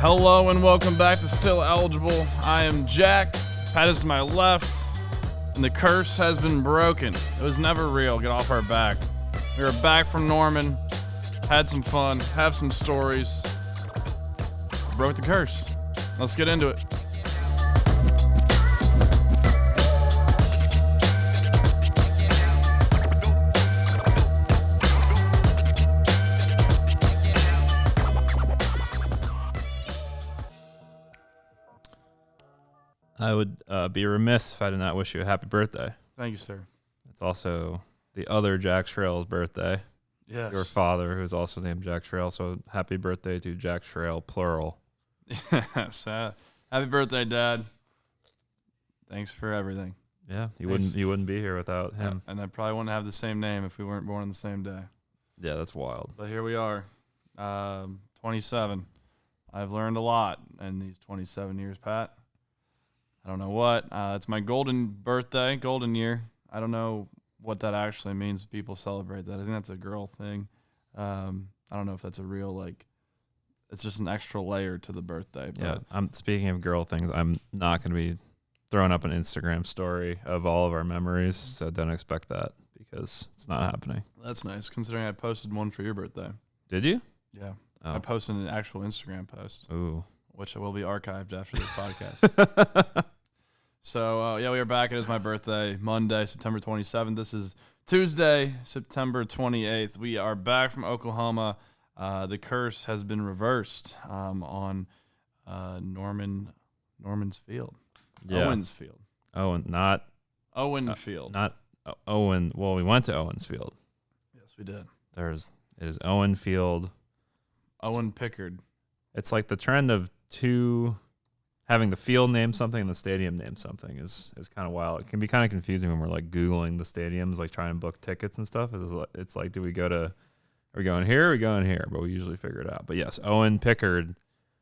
Hello and welcome back to Still Eligible. I am Jack. Pat is to my left, and the curse has been broken. It was never real. Get off our back. We are back from Norman. Had some fun. Have some stories. Broke the curse. Let's get into it. I would be remiss if I did not wish you a happy birthday. Thank you, sir. It's also the other Jack Shrale's birthday. Yes. Your father, who is also named Jack Shrale. So happy birthday to Jack Shrale, plural. Yes. Happy birthday, Dad. Thanks for everything. Yeah, you wouldn't be here without him. And I probably wouldn't have the same name if we weren't born on the same day. Yeah, that's wild. But here we are, 27. I've learned a lot in these 27 years, Pat. I don't know what. It's my golden birthday, golden year. I don't know what that actually means. People celebrate that. I think that's a girl thing. I don't know if that's a real, it's just an extra layer to the birthday. But Yeah, I'm speaking of girl things. I'm not going to be throwing up an Instagram story of all of our memories, so don't expect that because it's not happening. That's nice, considering I posted one for your birthday. Did you? Yeah. Oh. I posted an actual Instagram post. Ooh. Which will be archived after this podcast. So, we are back. It is my birthday, Monday, September 27th. This is Tuesday, September 28th. We are back from Oklahoma. The curse has been reversed on Norman's Field. Yeah. Owens Field. Owen, not Owen Field. Not Owen. Well, we went to Owens Field. Yes, we did. It is Owen Field. Owen Pickard. It's like the trend of having the field name something and the stadium name something is kind of wild. It can be kind of confusing when we're like Googling the stadiums, like trying to book tickets and stuff. It's like, are we going here? Or are we going here? But we usually figure it out. But yes, Owen Pickard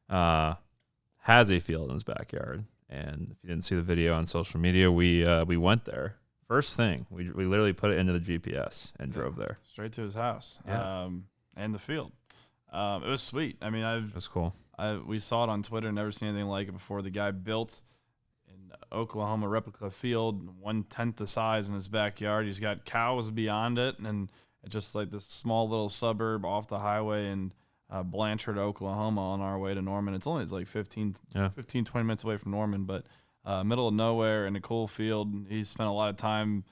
has a field in his backyard. And if you didn't see the video on social media, we went there. First thing, we literally put it into the GPS and drove there. Straight to his house. Yeah. And the field. It was sweet. I mean, It was cool. We saw it on Twitter. Never seen anything like it before. The guy built an Oklahoma replica field, 1/10 the size in his backyard. He's got cows beyond it, and it's just like this small little suburb off the highway in Blanchard, Oklahoma, on our way to Norman. It's like 15, 20 minutes away from Norman, but middle of nowhere in a cool field. He spent a lot of time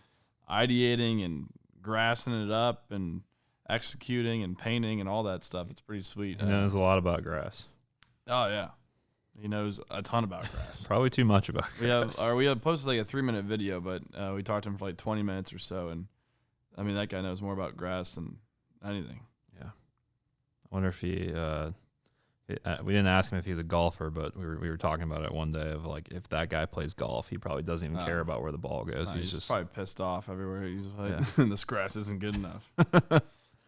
ideating and grassing it up and executing and painting and all that stuff. It's pretty sweet. He knows a lot about grass. Oh yeah, he knows a ton about grass. Probably too much about grass. We have posted like a 3-minute video, but we talked to him for like 20 minutes or so, and I mean that guy knows more about grass than anything. Yeah, I wonder if he. We didn't ask him if he's a golfer, but we were talking about it one day of like if that guy plays golf, he probably doesn't even care about where the ball goes. He's just probably pissed off everywhere. He's like, Yeah. this grass isn't good enough.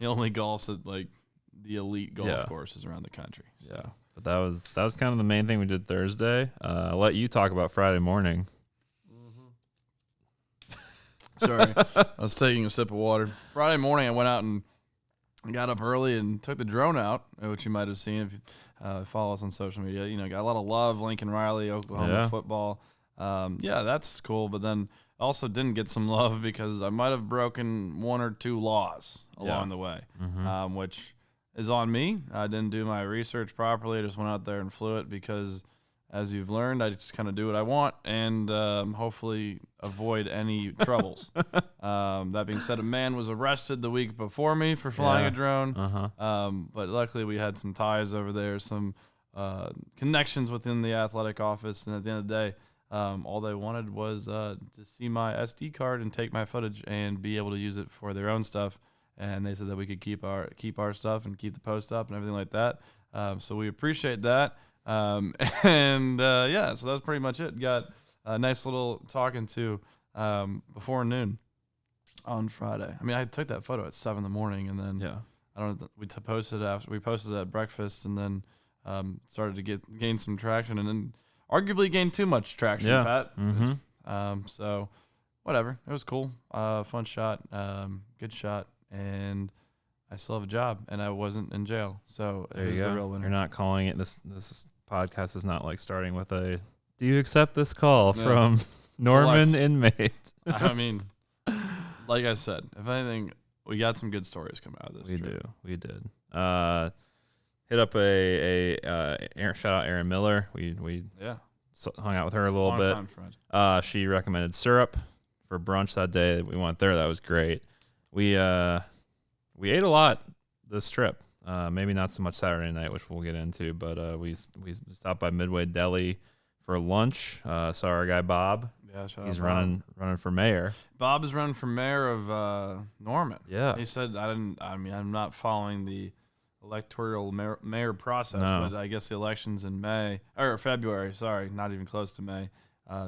He only golfs at like the elite golf courses around the country. So. Yeah. But that was kind of the main thing we did Thursday. I'll let you talk about Friday morning. Sorry, I was taking a sip of water. Friday morning, I went out and got up early and took the drone out, which you might have seen if you follow us on social media. You know, got a lot of love, Lincoln Riley, Oklahoma football. That's cool. But then also didn't get some love because I might have broken 1 or 2 laws along the way, which is on me. I didn't do my research properly. I just went out there and flew it because, as you've learned, I just kind of do what I want and hopefully avoid any troubles. That being said, a man was arrested the week before me for flying a drone. But luckily we had some ties over there, some connections within the athletic office. And at the end of the day, all they wanted was to see my SD card and take my footage and be able to use it for their own stuff. And they said that we could keep our stuff and keep the post up and everything like that. So we appreciate that. So that was pretty much it. Got a nice little talking to before noon on Friday. I mean, I took that photo at 7 a.m, and then I don't know. We posted it at breakfast, and then started to gain some traction, and then arguably gained too much traction. Pat. So whatever. It was cool. Fun shot. Good shot. And I still have a job, and I wasn't in jail. So it was the real winner. You're not calling it this podcast is not like starting with a "Do you accept this call Yeah. from Norman Collect. inmate?" I mean, like I said, if anything, we got some good stories coming out of this. We did. Hit up shout out Aaron Miller. We hung out with her a little Long bit. time friend. She recommended syrup for brunch that day. We went there. That was great. We ate a lot this trip. Maybe not so much Saturday night, which we'll get into, but we stopped by Midway Deli for lunch. Saw our guy Bob. Yeah, shout He's out Bob. running for mayor. Bob is running for mayor of Norman. Yeah. He said, I'm not following the electoral mayor process, No. but I guess the election's in May or February. Sorry, not even close to May.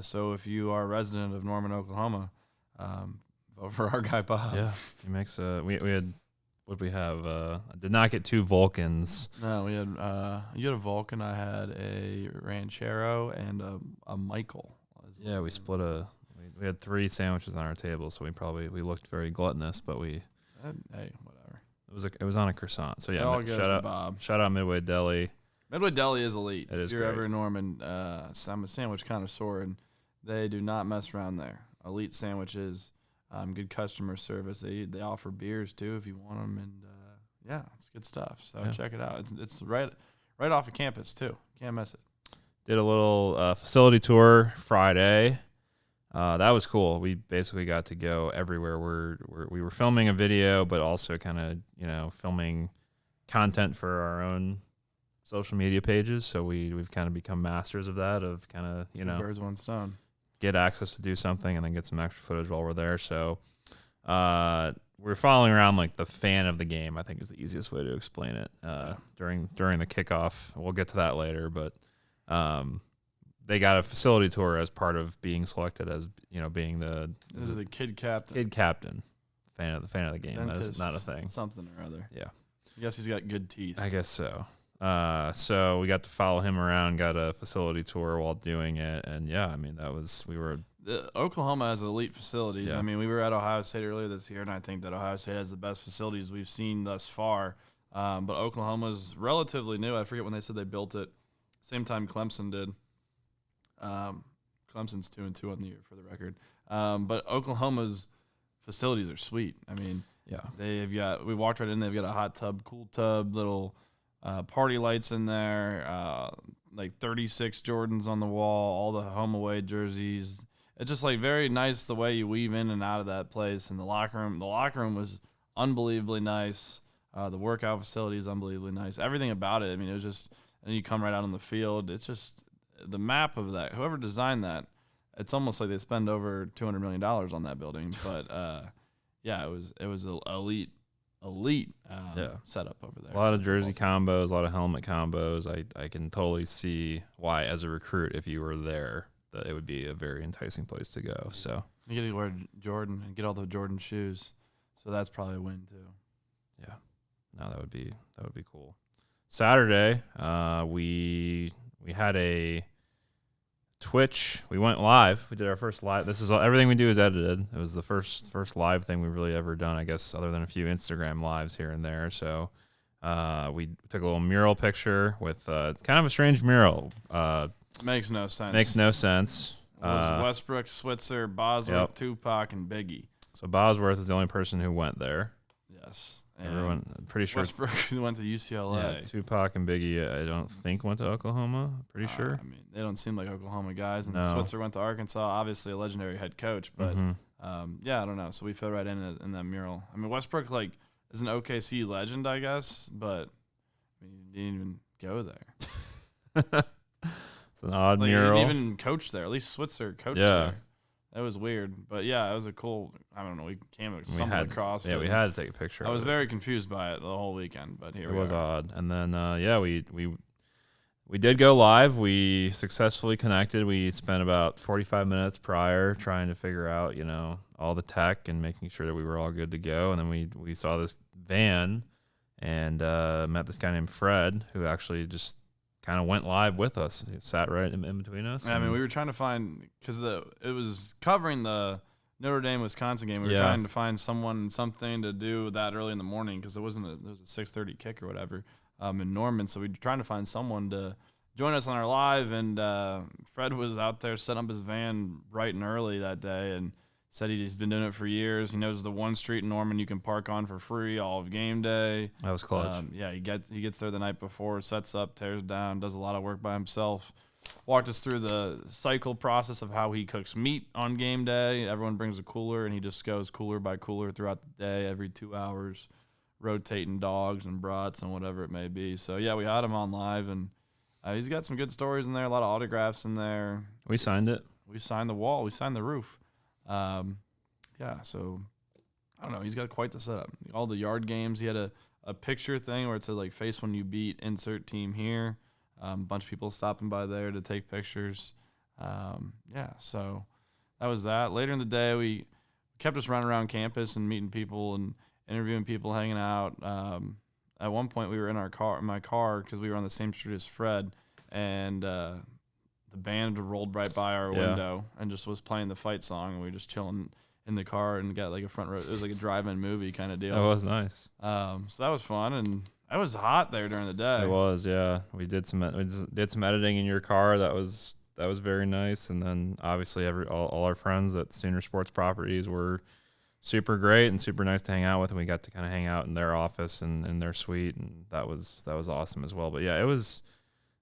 So if you are a resident of Norman, Oklahoma, vote for our guy Bob. Yeah, he makes we had what did we have? I did not get 2 Vulcans. No, we had you had a Vulcan. I had a Ranchero and a Michael. Yeah, we split we had 3 sandwiches on our table, so we looked very gluttonous, but Hey, whatever. it was on a croissant. So It yeah, all goes shout to out Bob. shout out Midway Deli. Midway Deli is elite. It is if you're great. ever in Norman, I'm a sandwich connoisseur, and they do not mess around there. Elite sandwiches, good customer service. They offer beers too if you want them, and yeah, it's good stuff. So Yeah. check it out. It's right off of campus too. Can't miss it. Did a little facility tour Friday. That was cool. We basically got to go everywhere. We were filming a video, but also kind of filming content for our own social media pages. So we've kind of become masters of that. Of kind of Two birds, one stone. get access to do something and then get some extra footage while we're there. So we're following around like the fan of the game, I think is the easiest way to explain it. During the kickoff, we'll get to that later, but they got a facility tour as part of being selected as being the This is a kid captain. kid captain, fan of the game. Dentist, That's not a thing. Something or other. Yeah, I guess he's got good teeth. I guess so. So we got to follow him around, got a facility tour while doing it, and yeah, I mean Oklahoma has elite facilities. Yeah. I mean, we were at Ohio State earlier this year, and I think that Ohio State has the best facilities we've seen thus far. But Oklahoma's relatively new. I forget when they said they built it. Same time Clemson did. Clemson's 2-2 on the year, for the record. But Oklahoma's facilities are sweet. I mean, yeah. we walked right in. They've got a hot tub, cool tub, little party lights in there, like 36 Jordans on the wall, all the home away jerseys. It's just like very nice the way you weave in and out of that place. And the locker room was unbelievably nice. The workout facility is unbelievably nice. Everything about it. I mean, it was just, and you come right out on the field. It's just the map of that. Whoever designed that, it's almost like they spend over $200 million on that building. But yeah, it was an elite setup over there. A lot of jersey combos, a lot of helmet combos. I can totally see why, as a recruit, if you were there, that it would be a very enticing place to go. So You get to wear Jordan and get all the Jordan shoes, so that's probably a win too. yeah, no, that would be cool. Saturday, we had a Twitch. We went live. We did our first live. This is everything we do is edited. It was the first live thing we've really ever done, I guess, other than a few Instagram lives here and there. So we took a little mural picture with kind of a strange mural. Makes no sense. Makes no sense. It was Westbrook, Switzer, Boswick, Yep. Tupac, and Biggie. So Bosworth is the only person who went there. Yes. And Everyone, pretty sure. Westbrook went to UCLA. Yeah, Tupac and Biggie, I don't think went to Oklahoma. Pretty sure. I mean, they don't seem like Oklahoma guys. And No. Switzer went to Arkansas, obviously a legendary head coach. But Mhm. yeah, I don't know. So we fit right in that mural. I mean, Westbrook is an OKC legend, I guess, but I mean, he didn't even go there. It's an odd He mural. didn't even coach there. At least Switzer coached there. That was weird. But yeah, it was a cool. I don't know. We stumbled across. Yeah, it. we had to take a picture. I was of it. very confused by it the whole weekend, but here It we was are. odd. And then we did go live. We successfully connected. We spent about 45 minutes prior trying to figure out, all the tech and making sure that we were all good to go. And then we saw this van and met this guy named Fred, who actually just kind of went live with us. He sat right in between us. I mean, we were trying to find because it was covering the Notre Dame Wisconsin game. We were Yeah. trying to find something to do that early in the morning because it was a 6:30 kick or whatever in Norman. So we were trying to find someone to joined us on our live, and Fred was out there setting up his van bright and early that day, and said he's been doing it for years. He knows the one street in Norman you can park on for free all of game day. That was clutch. Yeah, he gets there the night before, sets up, tears down, does a lot of work by himself. Walked us through the cycle process of how he cooks meat on game day. Everyone brings a cooler, and he just goes cooler by cooler throughout the day, every 2 hours, rotating dogs and brats and whatever it may be. So, yeah, we had him on live, and he's got some good stories in there, a lot of autographs in there. We signed it. We signed the wall. We signed the roof. Yeah, so I don't know. He's got quite the setup. All the yard games. He had a picture thing where it said, like, face when you beat, insert team here. A bunch of people stopping by there to take pictures. Yeah, so that was that. Later in the day, we kept us running around campus and meeting people and interviewing people, hanging out. At one point, we were in my car, because we were on the same street as Fred, and the band rolled right by our window and just was playing the fight song, and we were just chilling in the car and got like a front row. It was like a drive-in movie kind of deal. That was nice. So that was fun, and it was hot there during the day. It was, yeah. We did some editing in your car. That was very nice. And then obviously all our friends at Sooner Sports Properties were super great and super nice to hang out with, and we got to kind of hang out in their office and in their suite, and that was awesome as well. But yeah, it was.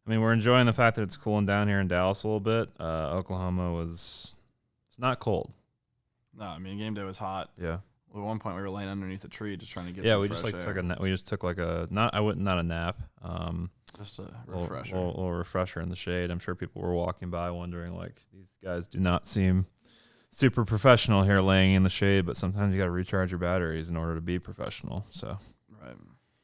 I mean, we're enjoying the fact that it's cooling down here in Dallas a little bit. Oklahoma it's not cold. No, I mean, game day was hot. Yeah. At one point, we were laying underneath a tree just trying to get. Yeah, some we fresh just like air. took a nap. We just took like not a nap. Just a refresher. Little refresher in the shade. I'm sure people were walking by wondering, like, these guys do not seem super professional here laying in the shade, but sometimes you got to recharge your batteries in order to be professional. So. Right.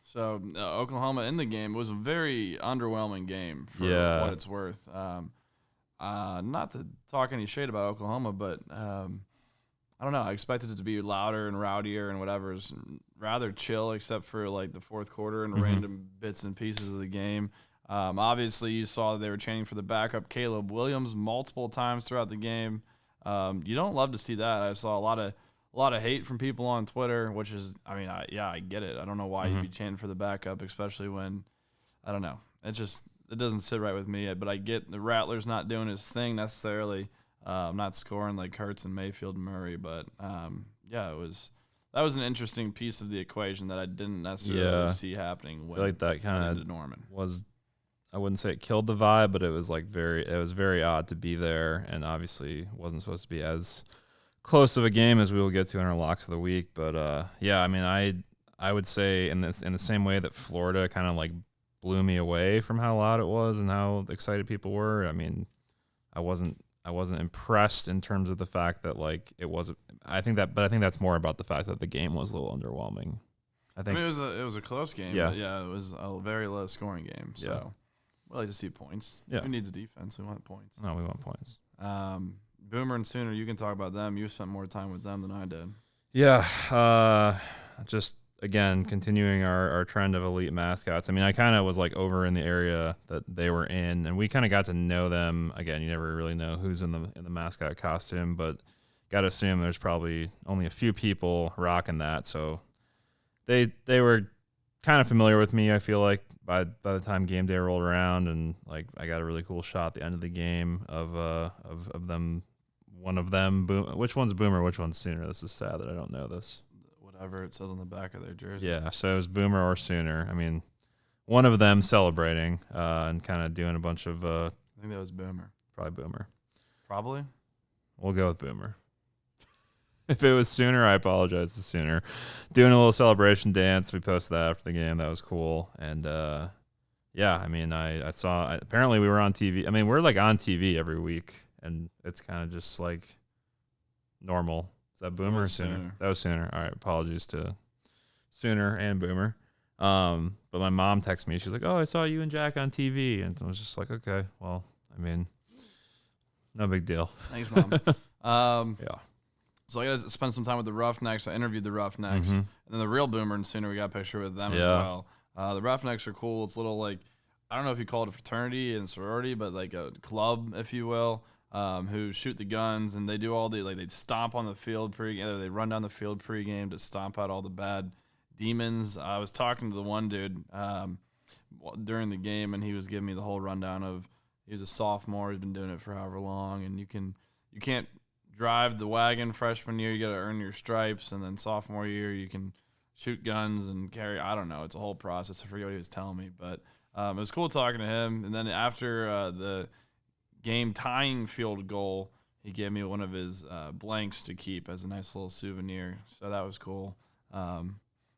So Oklahoma in the game was a very underwhelming game for what it's worth. Not to talk any shade about Oklahoma, but I don't know. I expected it to be louder and rowdier and whatever. It's rather chill, except for like the fourth quarter and random bits and pieces of the game. Obviously, you saw that they were chanting for the backup Caleb Williams multiple times throughout the game. You don't love to see that. I saw a lot of hate from people on Twitter, which is, I mean, I get it. I don't know why you'd be chanting for the backup, especially when, I don't know. It doesn't sit right with me. But I get the Rattler's not doing his thing necessarily. Not scoring like Hurts and Mayfield and Murray, but that was an interesting piece of the equation that I didn't necessarily see happening. When I feel like that kind of Norman was, I wouldn't say it killed the vibe, but it was very odd to be there, and obviously wasn't supposed to be as close of a game as we will get to in our locks of the week. But I mean, I would say in the same way that Florida kind of like blew me away from how loud it was and how excited people were. I mean, I wasn't impressed in terms of the fact that like it wasn't. I think that's more about the fact that the game was a little underwhelming. I mean, it was a close game. Yeah. But it was a very low scoring game. So we like to see points. Yeah. Who needs defense? We want points. No, we want points. Boomer and Sooner, you can talk about them. You spent more time with them than I did. Yeah. Just again continuing our trend of elite mascots. I mean, I kind of was like over in the area that they were in, and we kind of got to know them. Again, you never really know who's in the mascot costume, but got to assume there's probably only a few people rocking that. So they were kind of familiar with me, I feel like, by the time game day rolled around, and like I got a really cool shot at the end of the game of them. One of them, which one's Boomer, which one's Sooner? This is sad that I don't know this. Whatever it says on the back of their jersey. Yeah, so it was Boomer or Sooner. I mean, one of them celebrating and kind of doing a bunch of. I think that was Boomer. Probably Boomer. Probably. We'll go with Boomer. If it was Sooner, I apologize to Sooner. Doing a little celebration dance. We posted that after the game. That was cool. And I mean, I saw. Apparently, we were on TV. I mean, we're like on TV every week, and it's kind of just like normal. Is that Boomer or Sooner? That was Sooner. All right, apologies to Sooner and Boomer. But my mom texted me. She's like, "Oh, I saw you and Jack on TV," and I was just like, "Okay, well, I mean, no big deal." Thanks, Mom. Yeah. So I got to spend some time with the Roughnecks. I interviewed the Roughnecks, and then the real Boomer and Sooner. We got a picture with them as well. The Roughnecks are cool. It's a little like, I don't know if you call it a fraternity and sorority, but like a club, if you will. Who shoot the guns, and they do all the, like, they stomp on the field pregame. They run down the field pregame to stomp out all the bad demons. I was talking to the one dude. during the game, and he was giving me the whole rundown of he was a sophomore. He's been doing it for however long, and you can't drive the wagon freshman year. You got to earn your stripes, and then sophomore year you can shoot guns and carry. I don't know. It's a whole process. I forget what he was telling me, but it was cool talking to him. And then after the game tying field goal, he gave me one of his blanks to keep as a nice little souvenir. So that was cool. I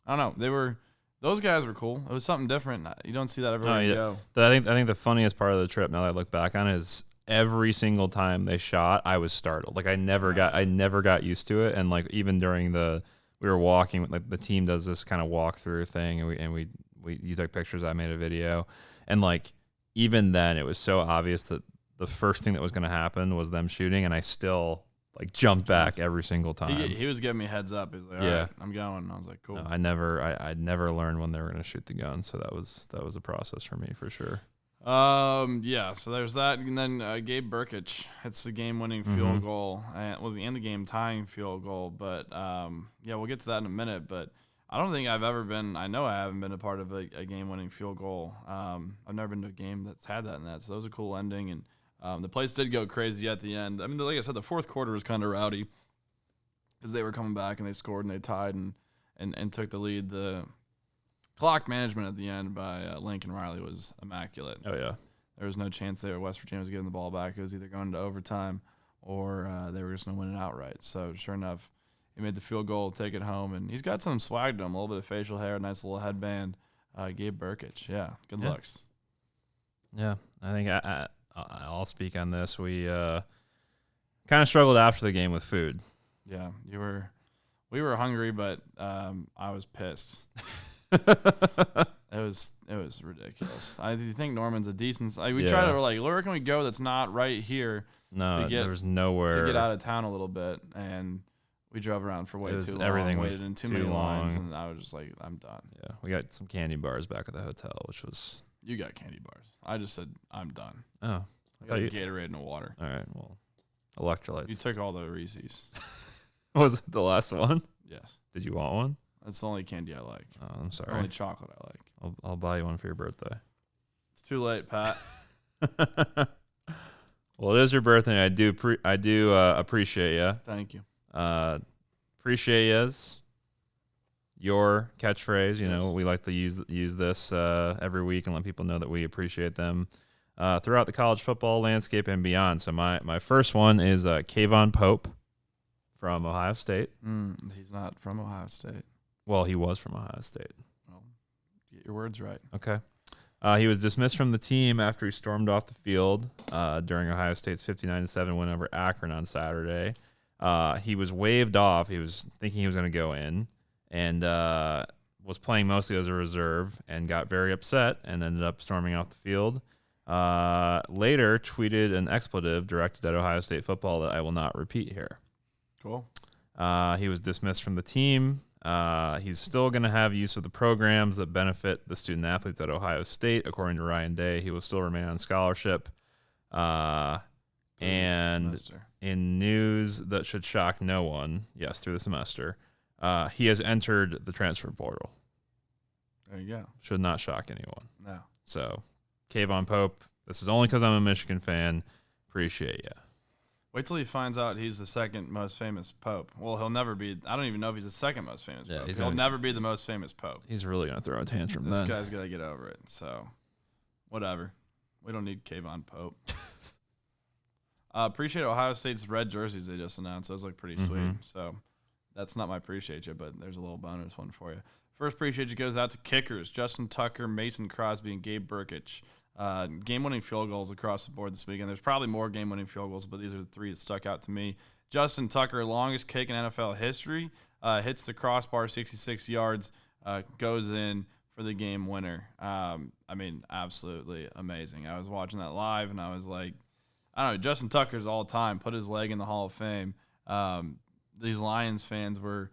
don't know. Those guys were cool. It was something different. You don't see that everywhere you go. I think the funniest part of the trip, now that I look back on it, is every single time they shot, I was startled. Like I never got used to it. And like even during we were walking, like the team does this kind of walkthrough thing, and we you took pictures. I made a video, and like even then, it was so obvious that the first thing that was going to happen was them shooting, and I still like jumped back every single time. He was giving me heads up. He's like, all right, I'm going. And I was like, cool. No, I never learned when they were going to shoot the gun, so that was a process for me for sure. Yeah, so there's that, and then Gabe Brkic hits the game-winning field goal, the end of game tying field goal. But yeah, we'll get to that in a minute. But I don't think I've ever been. I know I haven't been a part of a game-winning field goal. I've never been to a game that's had that in that. So that was a cool ending, and the place did go crazy at the end. I mean, like I said, the fourth quarter was kind of rowdy because they were coming back and they scored and they tied and took the lead. The clock management at the end by Lincoln Riley was immaculate. Oh, yeah. There was no chance West Virginia was getting the ball back. It was either going to overtime or they were just going to win it outright. So, sure enough, he made the field goal, take it home, and he's got some swag to him, a little bit of facial hair, nice little headband. Gabe Brkic, yeah, good looks. Yeah, I think I'll speak on this. We kind of struggled after the game with food. Yeah, we were hungry, but I was pissed. It was ridiculous. I think Norman's a decent. Like, we try to where can we go that's not right here? No, there was nowhere to get out of town a little bit, and we drove around for way too long. Everything waited was in too many lines, and I was just like, I'm done. Yeah, we got some candy bars back at the hotel, which was. You got candy bars. I just said I'm done. Oh, I got Gatorade and water. All right, well, electrolytes. You took all the Reese's. Was it the last one? Yes. Did you want one? That's the only candy I like. Oh, I'm sorry. The only chocolate I like. I'll buy you one for your birthday. It's too late, Pat. Well, it is your birthday. I do appreciate you. Thank you. Appreciate yous. Your catchphrase. You know, we like to use this every week and let people know that we appreciate them throughout the college football landscape and beyond. So my first one is Kayvon Pope from Ohio State. He's not from Ohio State. Well, he was from Ohio State. Well, get your words right. Okay. He was dismissed from the team after he stormed off the field during Ohio State's 59-7 win over Akron on Saturday. He was waved off. He was thinking he was going to go in and was playing mostly as a reserve and got very upset and ended up storming off the field. Later tweeted an expletive directed at Ohio State football that I will not repeat here. Cool. He was dismissed from the team. He's still going to have use of the programs that benefit the student athletes at Ohio State. According to Ryan Day, he will still remain on scholarship. And in news that should shock no one, yes, through the semester, he has entered the transfer portal. There you go. Should not shock anyone. No. So, Kayvon Pope, this is only because I'm a Michigan fan. Appreciate you. Wait till he finds out he's the second most famous pope. Well, he'll never be. I don't even know if he's the second most famous pope. He'll never be the most famous pope. He's really going to throw a tantrum This guy's got to get over it. So, whatever. We don't need Kayvon Pope. Appreciate Ohio State's red jerseys they just announced. Those look pretty sweet. So, that's not my appreciate you, but there's a little bonus one for you. First appreciate you goes out to kickers. Justin Tucker, Mason Crosby, and Gabe Brkic. Game-winning field goals across the board this weekend. There's probably more game-winning field goals, but these are the three that stuck out to me. Justin Tucker, longest kick in NFL history, hits the crossbar 66 yards, goes in for the game winner. I mean, absolutely amazing. I was watching that live, and I was like, I don't know, Justin Tucker's all time, put his leg in the Hall of Fame. These Lions fans were,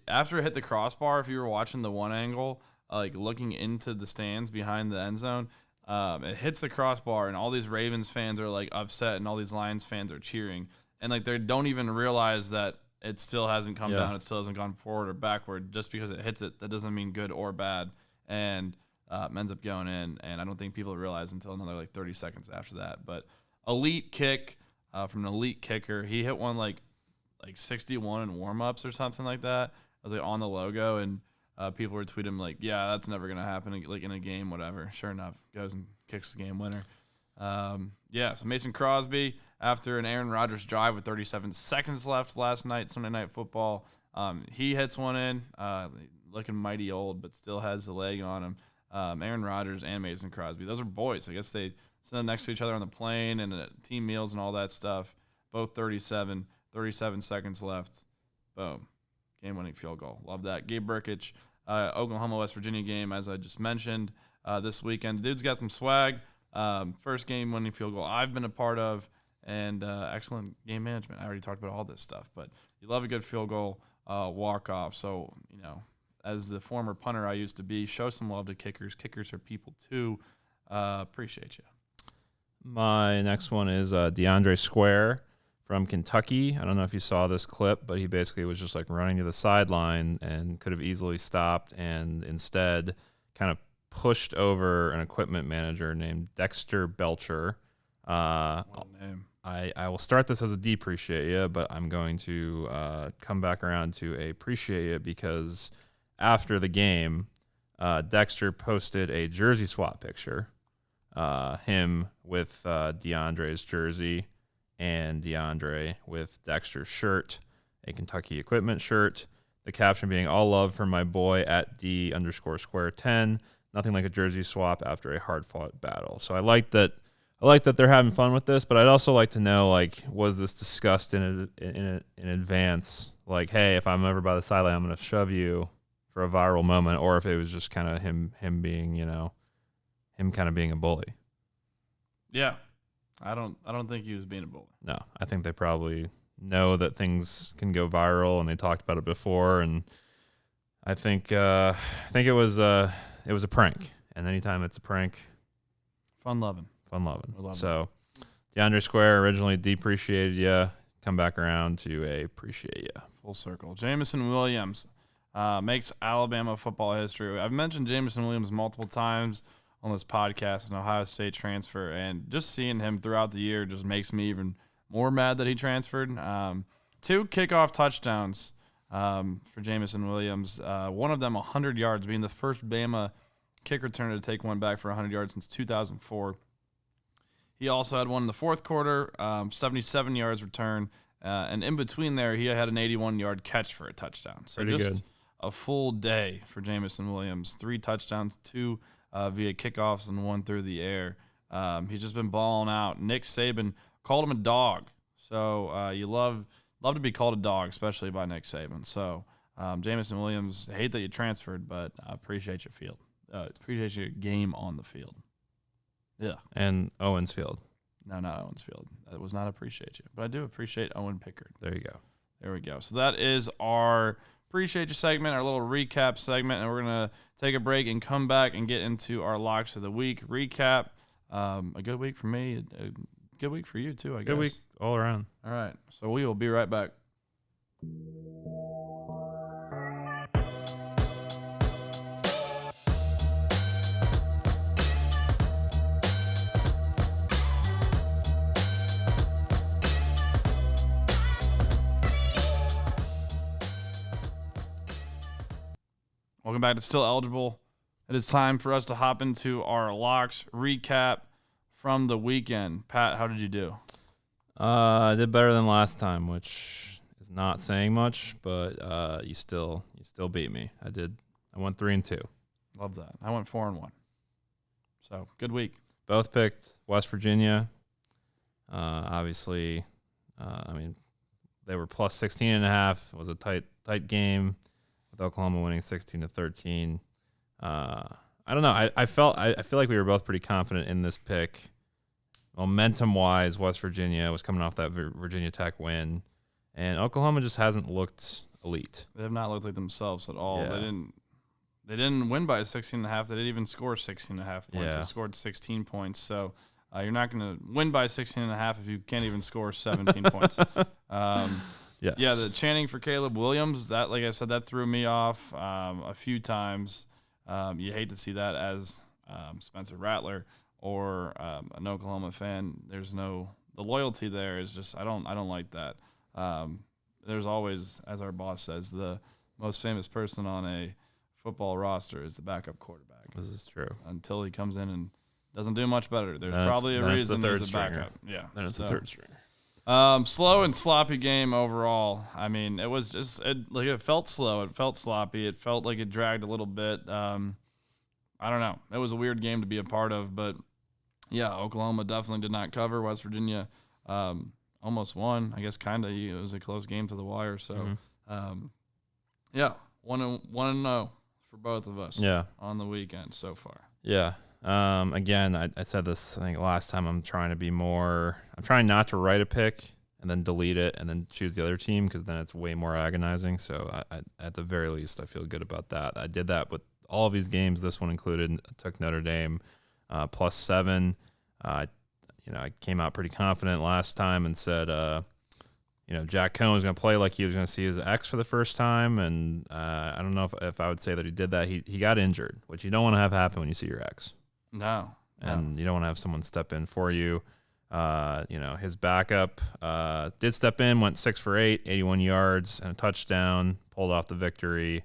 after it hit the crossbar, if you were watching the one angle, like looking into the stands behind the end zone, it hits the crossbar, and all these Ravens fans are like upset, and all these Lions fans are cheering, and like they don't even realize that it still hasn't come down, it still hasn't gone forward or backward. Just because it hits it, that doesn't mean good or bad. And ends up going in, and I don't think people realize until another like 30 seconds after that. But elite kick from an elite kicker. He hit one like 61 in warm-ups or something like that. I was like on the logo, and people were tweeting like, yeah, that's never going to happen like in a game, whatever. Sure enough, goes and kicks the game winner. So Mason Crosby, after an Aaron Rodgers drive with 37 seconds left last night, Sunday Night Football, he hits one in, looking mighty old, but still has the leg on him. Aaron Rodgers and Mason Crosby, those are boys. I guess they sit next to each other on the plane and team meals and all that stuff. Both 37 seconds left. Boom. Game-winning field goal. Love that. Gabe Brkic, Oklahoma-West Virginia game, as I just mentioned, this weekend. The dude's got some swag. First game-winning field goal I've been a part of, and excellent game management. I already talked about all this stuff, but you love a good field goal walk-off. So, as the former punter I used to be, show some love to kickers. Kickers are people, too. Appreciate you. My next one is DeAndre Square from Kentucky. I don't know if you saw this clip, but he basically was just like running to the sideline and could have easily stopped, and instead kind of pushed over an equipment manager named Dexter Belcher. What a name. I will start this as a depreciate you, but I'm going to come back around to a appreciate you, because after the game, Dexter posted a jersey swap picture, him with DeAndre's jersey and DeAndre with Dexter's shirt, a Kentucky equipment shirt. The caption being, all love for my boy at D_square10. Nothing like a jersey swap after a hard-fought battle. So I like that they're having fun with this, but I'd also like to know, like, was this discussed in advance? Like, hey, if I'm ever by the sideline, I'm going to shove you for a viral moment, or if it was just kind of him being, him kind of being a bully. Yeah. I don't think he was being a bully. No, I think they probably know that things can go viral, and they talked about it before. And I think it was a prank. And anytime it's a prank, fun loving. So DeAndre Square, originally depreciated you, come back around to appreciate you. Full circle. Jameson Williams makes Alabama football history. I've mentioned Jameson Williams multiple times on this podcast, an Ohio State transfer, and just seeing him throughout the year just makes me even more mad that he transferred. 2 kickoff touchdowns for Jameson Williams. One of them 100 yards, being the first Bama kick returner to take one back for 100 yards since 2004. He also had one in the fourth quarter, 77 yards return, and in between there, he had an 81-yard catch for a touchdown. So pretty just good. A full day for Jameson Williams. 3 touchdowns, 2 via kickoffs and 1 through the air. He's just been balling out. Nick Saban called him a dog. So you love to be called a dog, especially by Nick Saban. So Jameson Williams, hate that you transferred, but I appreciate your field. Appreciate your game on the field. Yeah. And Owens Field. No, not Owens Field. That was not appreciate you. But I do appreciate Owen Pickard. There you go. There we go. So that is our appreciate you segment, our little recap segment, and we're going to take a break and come back and get into our locks of the week. Recap, a good week for me, a good week for you too, I guess. Good week all around. All right. So we will be right back. Welcome back to Still Eligible. It is time for us to hop into our locks recap from the weekend. Pat, how did you do? I did better than last time, which is not saying much, but you still beat me. I went 3-2. Love that. I went 4-1. So good week. Both picked West Virginia. Obviously, they were plus 16.5. It was a tight game, with Oklahoma winning 16-13. I don't know. I feel like we were both pretty confident in this pick. Momentum-wise, West Virginia was coming off that Virginia Tech win, and Oklahoma just hasn't looked elite. They have not looked like themselves at all. Yeah. They didn't win by 16.5. They didn't even score 16.5 points. Yeah. They scored 16 points. So you're not going to win by 16.5 if you can't even score 17 points. Yes. Yeah, the chanting for Caleb Williams, that, like I said, that threw me off a few times. You hate to see that as Spencer Rattler or an Oklahoma fan. The loyalty there is just I don't like that. There's always, as our boss says, the most famous person on a football roster is the backup quarterback. This is true. Until he comes in and doesn't do much better. There's probably a reason there's a backup. Yeah. Then it's the third stringer. Slow and sloppy game overall. I mean, it was just it felt slow. It felt sloppy. It felt like it dragged a little bit. I don't know. It was a weird game to be a part of, but yeah, Oklahoma definitely did not cover. West Virginia almost won. I guess kind of. It was a close game to the wire. So, yeah, 1-0 for both of us. Yeah. On the weekend so far. Yeah. Again, I said this, I think last time, I'm trying not to write a pick and then delete it and then choose the other team, because then it's way more agonizing. So I, at the very least, I feel good about that. I did that with all of these games, this one included. I took Notre Dame +7. I came out pretty confident last time and said, Jack Coan was going to play like he was going to see his ex for the first time. And I don't know if I would say that he did that. He got injured, which you don't want to have happen when you see your ex. No. And you don't want to have someone step in for you. His backup did step in, went 6 for 8, 81 yards and a touchdown, pulled off the victory.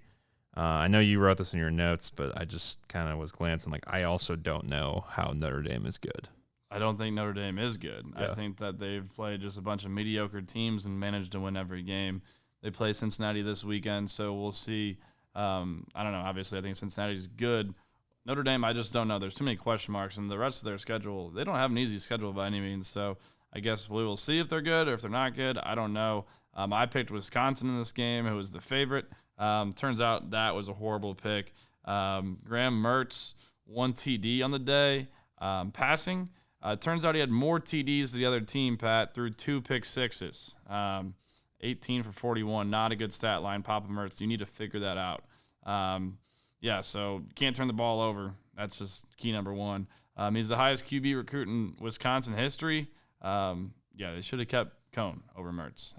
I know you wrote this in your notes, but I just kind of was glancing like, I also don't know how Notre Dame is good. I don't think Notre Dame is good. Yeah. I think that they've played just a bunch of mediocre teams and managed to win every game. They play Cincinnati this weekend, so we'll see. I don't know. Obviously, I think Cincinnati's good. Notre Dame, I just don't know. There's too many question marks, and the rest of their schedule, they don't have an easy schedule by any means. So I guess we will see if they're good or if they're not good. I don't know. I picked Wisconsin in this game, who was the favorite. Turns out that was a horrible pick. Graham Mertz, 1 TD on the day, passing. Turns out he had more TDs than the other team, Pat, threw 2 pick sixes. 18 for 41, not a good stat line. Papa Mertz, you need to figure that out. So you can't turn the ball over. That's just key number one. He's the highest QB recruit in Wisconsin history. They should have kept Coan over Mertz.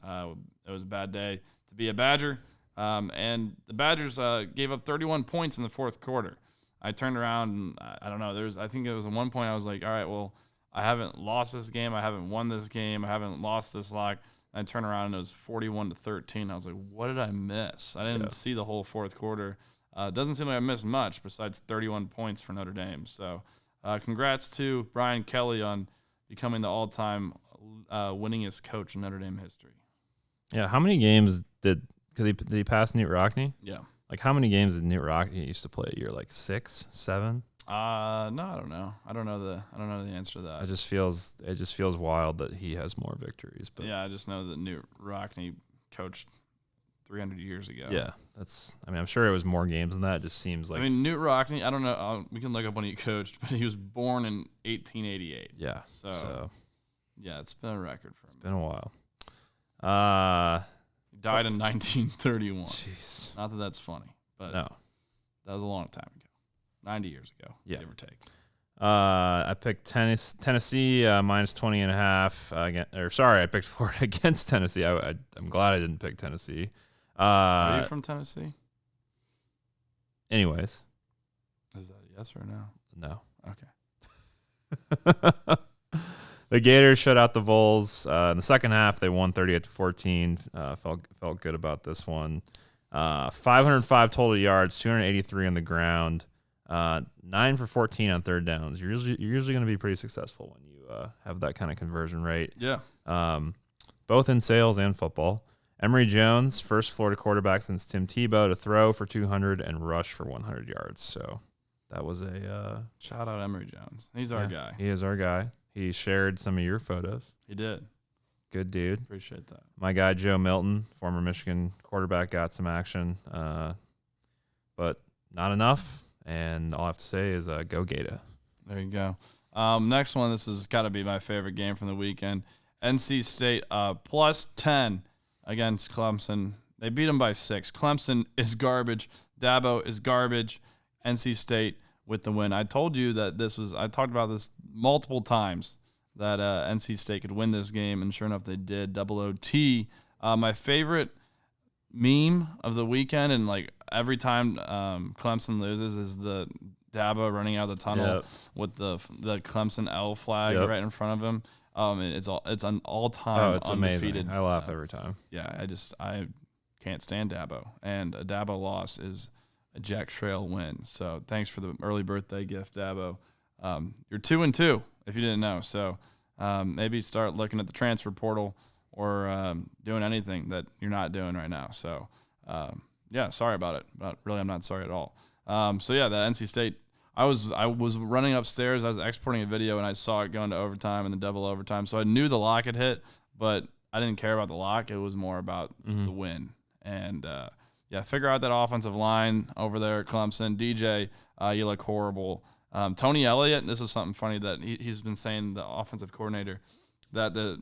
It was a bad day to be a Badger. And the Badgers gave up 31 points in the fourth quarter. I turned around and I don't know. I think it was at one point I was like, all right, well, I haven't lost this game. I haven't won this game. I haven't lost this lock. And I turned around and it was 41-13. I was like, what did I miss? I didn't see the whole fourth quarter. Doesn't seem like I missed much besides 31 points for Notre Dame. So congrats to Brian Kelly on becoming the all-time winningest coach in Notre Dame history. Yeah, how many games did he pass Newt Rockne? Yeah. Like, how many games did Newt Rockne used to play a year? Like 6, 7? No, I don't know. I don't know the answer to that. It just feels wild that he has more victories. But yeah, I just know that Newt Rockne coached 300 years ago. Yeah, I'm sure it was more games than that. It just seems like. Newt Rockne, I don't know. We can look up when he coached, but he was born in 1888. Yeah. So yeah, it's been a record for him. It's been a while. He died in 1931. Jeez. Not that that's funny, but no, that was a long time ago. 90 years ago, yeah. Give or take. I picked Tennessee minus 20.5. I picked Florida against Tennessee. I'm glad I didn't pick Tennessee. Are you from Tennessee? Anyways. Is that a yes or a no? No. Okay. The Gators shut out the Vols. In the second half, they won 38-14. Felt good about this one. 505 total yards, 283 on the ground. 9 for 14 on third downs. You're usually going to be pretty successful when you have that kind of conversion rate. Yeah. Both in sales and football. Emory Jones, first Florida quarterback since Tim Tebow to throw for 200 and rush for 100 yards. So that was a shout out Emory Jones. He's our guy. He is our guy. He shared some of your photos. He did. Good dude. Appreciate that. My guy Joe Milton, former Michigan quarterback, got some action, but not enough. And all I have to say is go Gator. There you go. Next one, this has got to be my favorite game from the weekend. NC State plus 10 against Clemson. They beat them by 6. Clemson is garbage. Dabo is garbage. NC State with the win. I told you that I talked about this multiple times, that NC State could win this game, and sure enough, they did. Double OT. My favorite meme of the weekend, and like every time Clemson loses, is the Dabo running out of the tunnel with the Clemson L flag right in front of him. It's an all-time it's undefeated. amazing. I laugh every time. Yeah, I can't stand Dabo, and a Dabo loss is a Jack Trail win. So thanks for the early birthday gift, Dabo. You're 2-2 if you didn't know. So maybe start looking at the transfer portal or doing anything that you're not doing right now. So yeah, sorry about it, but really I'm not sorry at all. So yeah, the NC State. I was running upstairs. I was exporting a video, and I saw it going to overtime and the double overtime. So I knew the lock had hit, but I didn't care about the lock. It was more about the win. And, figure out that offensive line over there at Clemson. DJ, you look horrible. Tony Elliott, this is something funny that he's been saying, the offensive coordinator, that the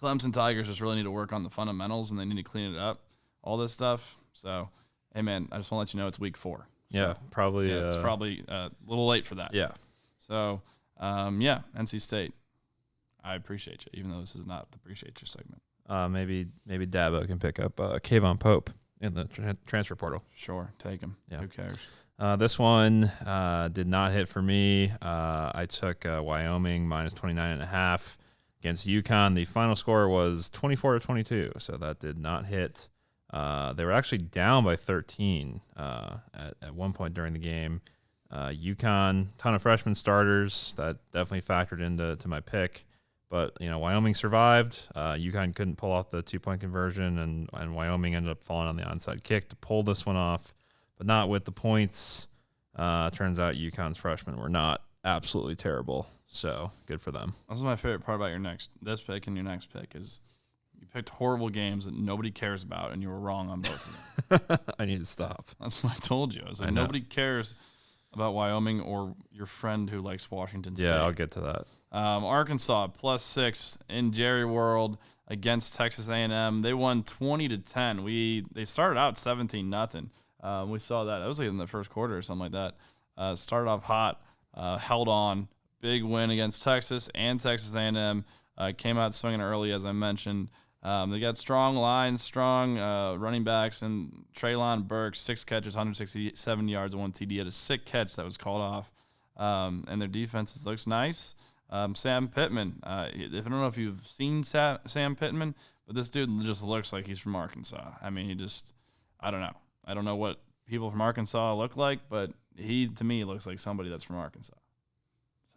Clemson Tigers just really need to work on the fundamentals, and they need to clean it up, all this stuff. So, hey, man, I just want to let you know it's week 4. Yeah, probably. Yeah, it's probably a little late for that. Yeah. So, NC State, I appreciate you, even though this is not the appreciate you segment. Maybe Dabo can pick up Kayvon Pope in the transfer portal. Sure, take him. Yeah. Who cares? This one did not hit for me. I took Wyoming minus 29.5 against UConn. The final score was 24-22, so that did not hit. They were actually down by 13 at one point during the game. UConn, ton of freshman starters. That definitely factored into my pick. But, Wyoming survived. UConn couldn't pull off the 2-point conversion, and Wyoming ended up falling on the onside kick to pull this one off, but not with the points. Turns out UConn's freshmen were not absolutely terrible, so good for them. This is my favorite part about this pick and your next pick is you picked horrible games that nobody cares about, and you were wrong on both of them. I need to stop. That's what I told you. I was like, nobody cares about Wyoming or your friend who likes Washington State. Yeah, I'll get to that. Arkansas +6 in Jerry World against Texas A&M. They won 20-10. They started out 17-0. We saw that. It was like in the first quarter or something like that. Started off hot, held on. Big win against Texas and Texas A&M. Came out swinging early, as I mentioned. They got strong lines, strong running backs, and Treylon Burks, 6 catches, 167 yards, and 1 TD. Had a sick catch that was called off. And their defense looks nice. Sam Pittman. I don't know if you've seen Sam Pittman, but this dude just looks like he's from Arkansas. I mean, I don't know. I don't know what people from Arkansas look like, but he, to me, looks like somebody that's from Arkansas.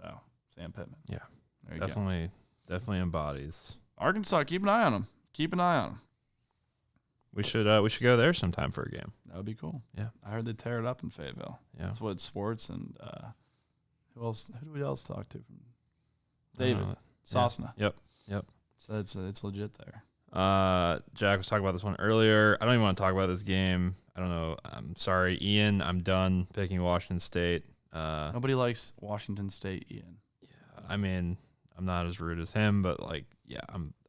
So, Sam Pittman. Yeah, definitely embodies. Arkansas, keep an eye on him. Keep an eye on him. We should go there sometime for a game. That would be cool. Yeah. I heard they tear it up in Fayetteville. Yeah. That's what sports and who do we else talk to? David Sosna. Yep. So it's legit there. Jack was talking about this one earlier. I don't even want to talk about this game. I don't know. I'm sorry, Ian. I'm done picking Washington State. Nobody likes Washington State, Ian. Yeah. I mean, I'm not as rude as him, but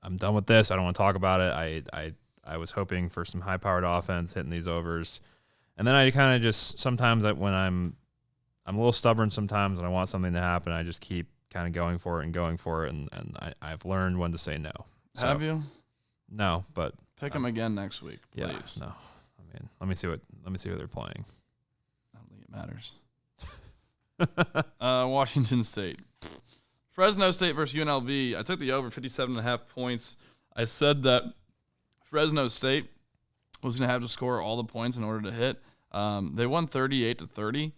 I'm done with this. I don't want to talk about it. I was hoping for some high-powered offense hitting these overs, and then I kind of just sometimes when I'm a little stubborn sometimes, and I want something to happen, I just keep kind of going for it, and I've learned when to say no. So, have you? No, but pick them again next week, please. Yeah, no. I mean, let me see what they're playing. I don't think it matters. Washington State. Fresno State versus UNLV. I took the over 57.5 points. I said that Fresno State was going to have to score all the points in order to hit. They won 38-30.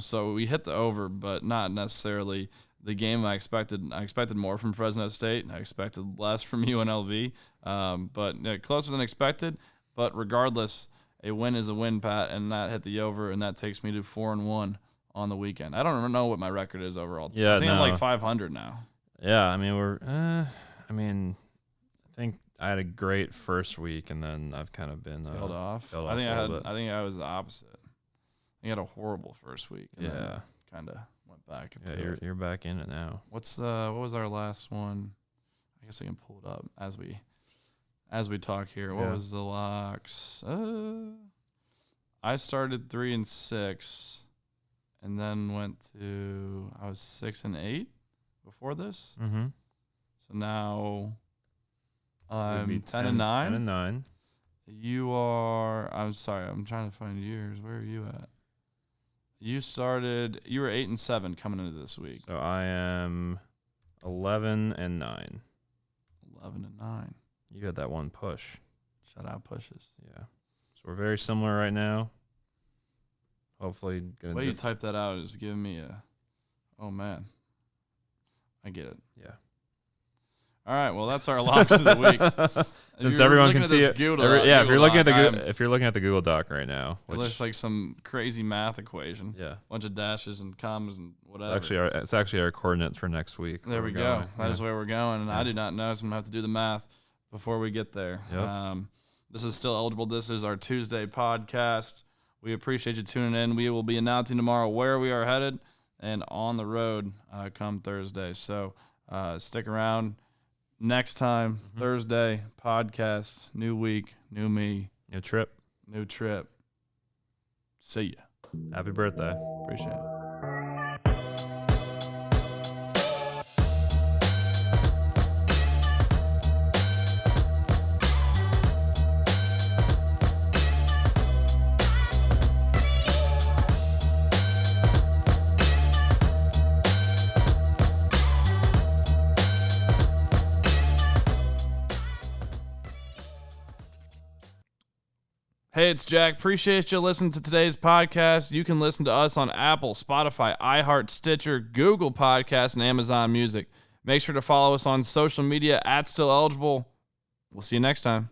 So we hit the over, but not necessarily the game I expected. I expected more from Fresno State. I expected less from UNLV, but closer than expected. But regardless, a win is a win, Pat, and that hit the over, and that takes me to 4-1 on the weekend. I don't know what my record is overall. Yeah, I think I'm like 500 now. Yeah, I mean I think I had a great first week, and then I've kind of been tailed off. I think I was the opposite. I had a horrible first week. And then kind of went back. Yeah, you're back in it now. What was our last one? I guess I can pull it up as we talk here. What was the locks? I started 3-6, and then I was 6-8 before this. Mm-hmm. So now I'm 10-9. 10-9. You are. I'm sorry. I'm trying to find yours. Where are you at? You were 8-7 coming into this week. So I am 11-9. 11-9. You had that one push. Shutout pushes. Yeah. So we're very similar right now. Hopefully, The way you type that out is giving me a. Oh man. I get it. Yeah. All right. Well, that's our locks of the week. Since everyone can see it. If you're looking at the Google Doc right now, it looks like some crazy math equation. Yeah. Bunch of dashes and commas and whatever. It's actually our coordinates for next week. There we go. That is where we're going, and I do not know, so I'm gonna have to do the math before we get there. Yep. This is Still Eligible. This is our Tuesday podcast. We appreciate you tuning in. We will be announcing tomorrow where we are headed and on the road come Thursday. So stick around. Next time, Thursday, podcast, new week, new me. New trip. See ya. Happy birthday. Appreciate it. Hey, it's Jack. Appreciate you listening to today's podcast. You can listen to us on Apple, Spotify, iHeart, Stitcher, Google Podcasts, and Amazon Music. Make sure to follow us on social media @StillEligible. We'll see you next time.